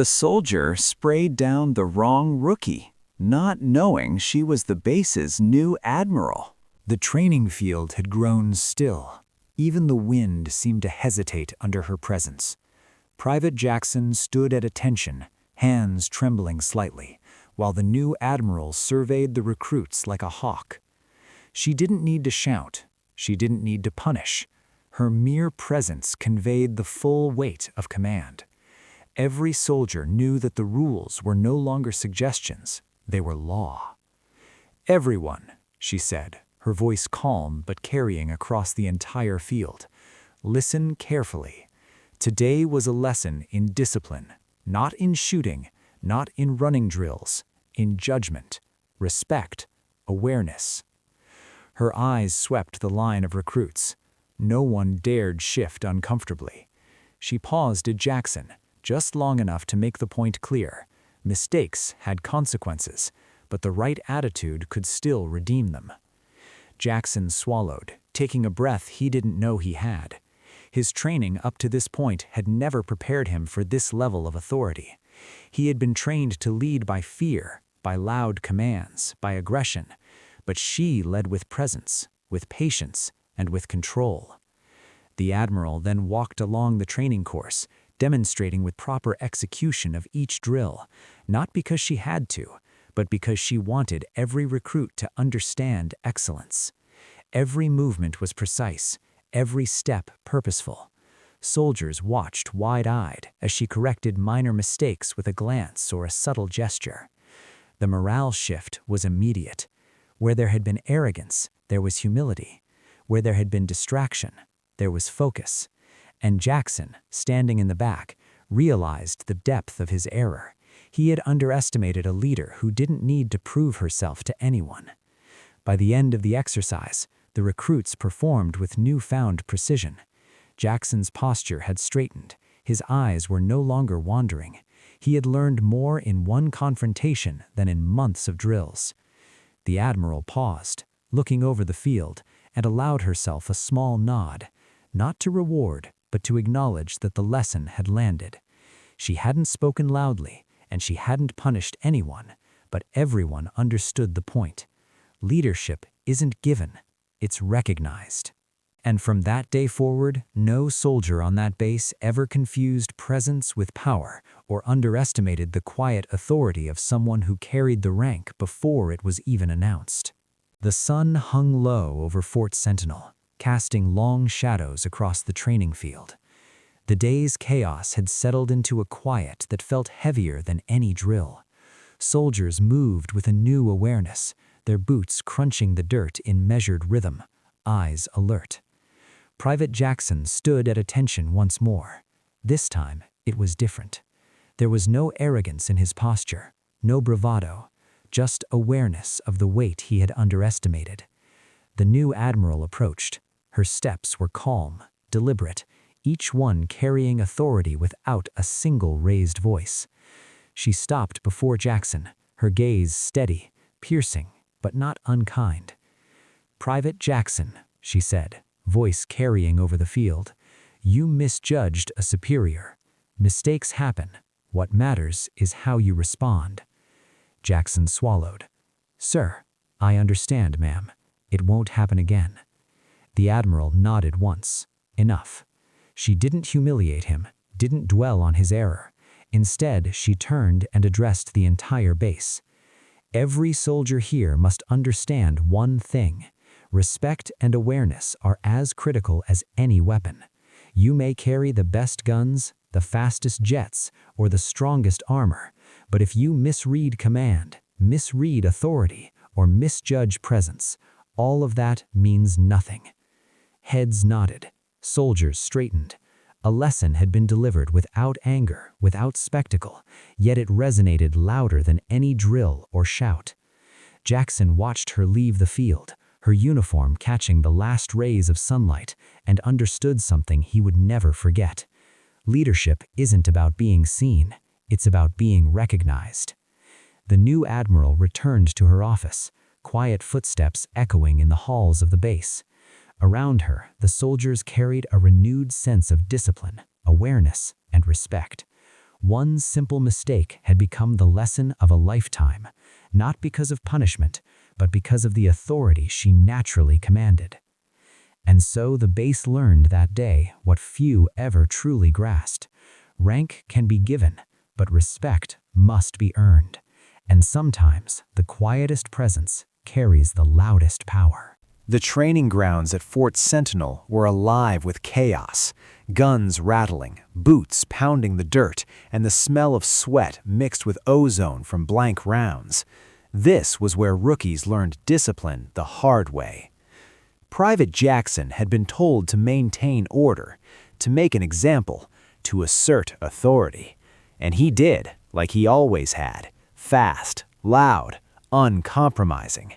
The soldier sprayed down the wrong rookie, not knowing she was the base's new admiral. The training field had grown still. Even the wind seemed to hesitate under her presence. Private Jackson stood at attention, hands trembling slightly, while the new admiral surveyed the recruits like a hawk. She didn't need to shout. She didn't need to punish. Her mere presence conveyed the full weight of command. Every soldier knew that the rules were no longer suggestions, they were law. "Everyone," she said, her voice calm but carrying across the entire field, "listen carefully. Today was a lesson in discipline, not in shooting, not in running drills, in judgment, respect, awareness." Her eyes swept the line of recruits. No one dared shift uncomfortably. She paused at Jackson, just long enough to make the point clear. Mistakes had consequences, but the right attitude could still redeem them. Jackson swallowed, taking a breath he didn't know he had. His training up to this point had never prepared him for this level of authority. He had been trained to lead by fear, by loud commands, by aggression, but she led with presence, with patience, and with control. The Admiral then walked along the training course, demonstrating with proper execution of each drill, not because she had to, but because she wanted every recruit to understand excellence. Every movement was precise, every step purposeful. Soldiers watched wide-eyed as she corrected minor mistakes with a glance or a subtle gesture. The morale shift was immediate. Where there had been arrogance, there was humility. Where there had been distraction, there was focus. And Jackson, standing in the back, realized the depth of his error. He had underestimated a leader who didn't need to prove herself to anyone. By the end of the exercise, the recruits performed with newfound precision. Jackson's posture had straightened. His eyes were no longer wandering. He had learned more in one confrontation than in months of drills. The Admiral paused, looking over the field, and allowed herself a small nod, not to reward, but to acknowledge that the lesson had landed. She hadn't spoken loudly, and she hadn't punished anyone, but everyone understood the point. Leadership isn't given, it's recognized. And from that day forward, no soldier on that base ever confused presence with power or underestimated the quiet authority of someone who carried the rank before it was even announced. The sun hung low over Fort Sentinel, casting long shadows across the training field. The day's chaos had settled into a quiet that felt heavier than any drill. Soldiers moved with a new awareness, their boots crunching the dirt in measured rhythm, eyes alert. Private Jackson stood at attention once more. This time, it was different. There was no arrogance in his posture, no bravado, just awareness of the weight he had underestimated. The new Admiral approached. Her steps were calm, deliberate, each one carrying authority without a single raised voice. She stopped before Jackson, her gaze steady, piercing, but not unkind. "Private Jackson," she said, voice carrying over the field, "you misjudged a superior. Mistakes happen. What matters is how you respond." Jackson swallowed. "Sir, I understand, ma'am. It won't happen again." The Admiral nodded once. Enough. She didn't humiliate him, didn't dwell on his error. Instead, she turned and addressed the entire base. "Every soldier here must understand one thing. Respect and awareness are as critical as any weapon. You may carry the best guns, the fastest jets, or the strongest armor, but if you misread command, misread authority, or misjudge presence, all of that means nothing." Heads nodded. Soldiers straightened. A lesson had been delivered without anger, without spectacle, yet it resonated louder than any drill or shout. Jackson watched her leave the field, her uniform catching the last rays of sunlight, and understood something he would never forget. Leadership isn't about being seen, it's about being recognized. The new Admiral returned to her office, quiet footsteps echoing in the halls of the base. Around her, the soldiers carried a renewed sense of discipline, awareness, and respect. One simple mistake had become the lesson of a lifetime, not because of punishment, but because of the authority she naturally commanded. And so the base learned that day what few ever truly grasped. Rank can be given, but respect must be earned. And sometimes the quietest presence carries the loudest power. The training grounds at Fort Sentinel were alive with chaos. Guns rattling, boots pounding the dirt, and the smell of sweat mixed with ozone from blank rounds. This was where rookies learned discipline the hard way. Private Jackson had been told to maintain order, to make an example, to assert authority. And he did, like he always had, fast, loud, uncompromising.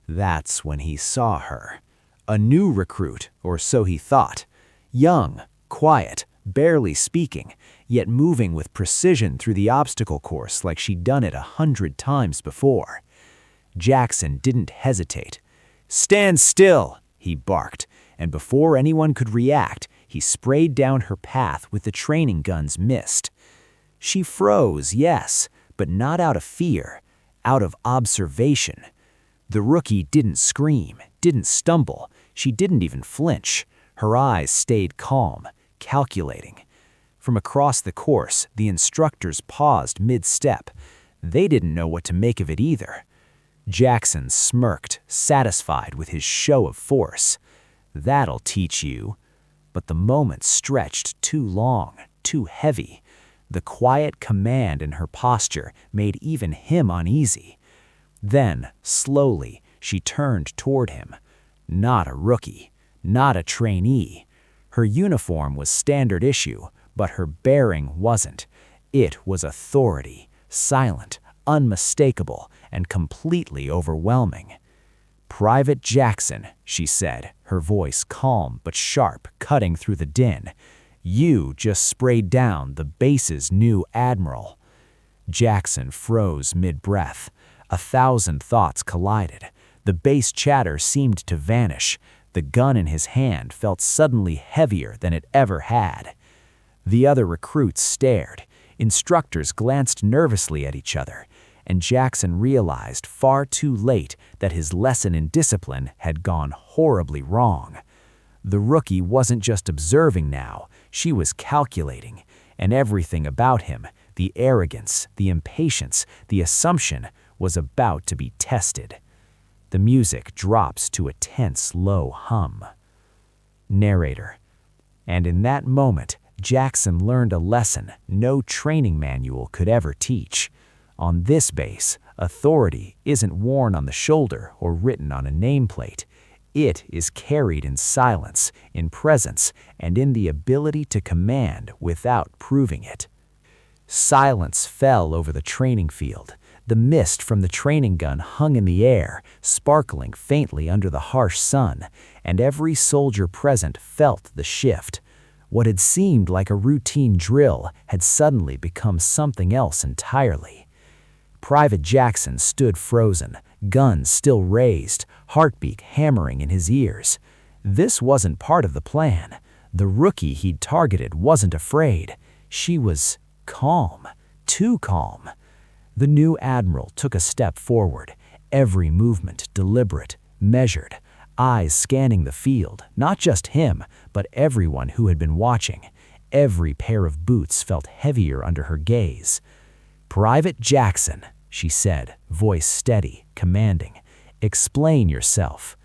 That's when he saw her. A new recruit, or so he thought. Young, quiet, barely speaking, yet moving with precision through the obstacle course like she'd done it 100 times before. Jackson didn't hesitate. "Stand still!" he barked, and before anyone could react, he sprayed down her path with the training gun's mist. She froze, yes, but not out of fear, out of observation. The rookie didn't scream, didn't stumble, she didn't even flinch. Her eyes stayed calm, calculating. From across the course, the instructors paused mid-step. They didn't know what to make of it either. Jackson smirked, satisfied with his show of force. "That'll teach you." But the moment stretched too long, too heavy. The quiet command in her posture made even him uneasy. Then, slowly, she turned toward him. Not a rookie, not a trainee. Her uniform was standard issue, but her bearing wasn't. It was authority, silent, unmistakable, and completely overwhelming. "Private Jackson," she said, her voice calm but sharp, cutting through the din. "You just sprayed down the base's new Admiral." Jackson froze mid-breath. 1,000 thoughts collided. The base chatter seemed to vanish. The gun in his hand felt suddenly heavier than it ever had. The other recruits stared. Instructors glanced nervously at each other, and Jackson realized far too late that his lesson in discipline had gone horribly wrong. The rookie wasn't just observing now, she was calculating, and everything about him, the arrogance, the impatience, the assumption, was about to be tested. The music drops to a tense, low hum. Narrator. And in that moment, Jackson learned a lesson no training manual could ever teach. On this base, authority isn't worn on the shoulder or written on a nameplate. It is carried in silence, in presence, and in the ability to command without proving it. Silence fell over the training field. The mist from the training gun hung in the air, sparkling faintly under the harsh sun, and every soldier present felt the shift. What had seemed like a routine drill had suddenly become something else entirely. Private Jackson stood frozen, gun still raised, heartbeat hammering in his ears. This wasn't part of the plan. The rookie he'd targeted wasn't afraid. She was calm, too calm. The new Admiral took a step forward, every movement deliberate, measured, eyes scanning the field, not just him, but everyone who had been watching. Every pair of boots felt heavier under her gaze. "Private Jackson," she said, voice steady, commanding. "Explain yourself."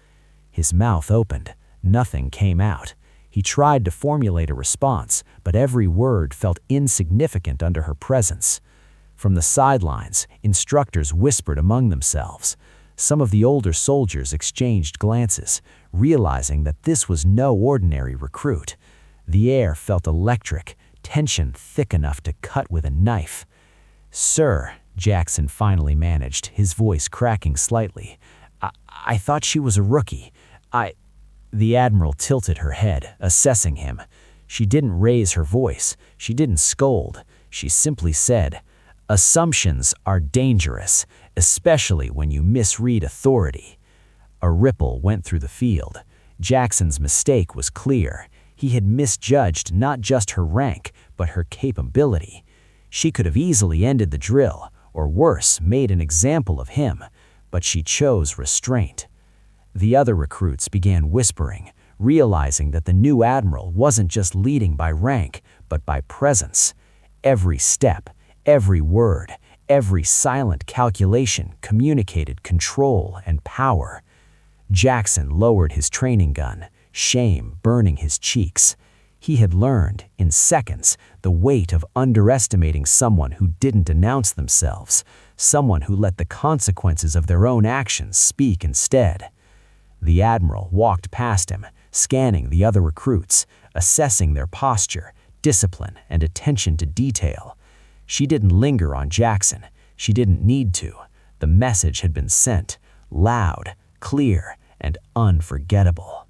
His mouth opened. Nothing came out. He tried to formulate a response, but every word felt insignificant under her presence. From the sidelines, instructors whispered among themselves. Some of the older soldiers exchanged glances, realizing that this was no ordinary recruit. The air felt electric, tension thick enough to cut with a knife. "Sir," Jackson finally managed, his voice cracking slightly, I thought she was a rookie. The Admiral tilted her head, assessing him. She didn't raise her voice. She didn't scold. She simply said, "Assumptions are dangerous, especially when you misread authority." A ripple went through the field. Jackson's mistake was clear. He had misjudged not just her rank, but her capability. She could have easily ended the drill, or worse, made an example of him, but she chose restraint. The other recruits began whispering, realizing that the new admiral wasn't just leading by rank, but by presence. Every step, every word, every silent calculation communicated control and power. Jackson lowered his training gun, shame burning his cheeks. He had learned, in seconds, the weight of underestimating someone who didn't announce themselves, someone who let the consequences of their own actions speak instead. The admiral walked past him, scanning the other recruits, assessing their posture, discipline, and attention to detail. She didn't linger on Jackson. She didn't need to. The message had been sent, loud, clear, and unforgettable.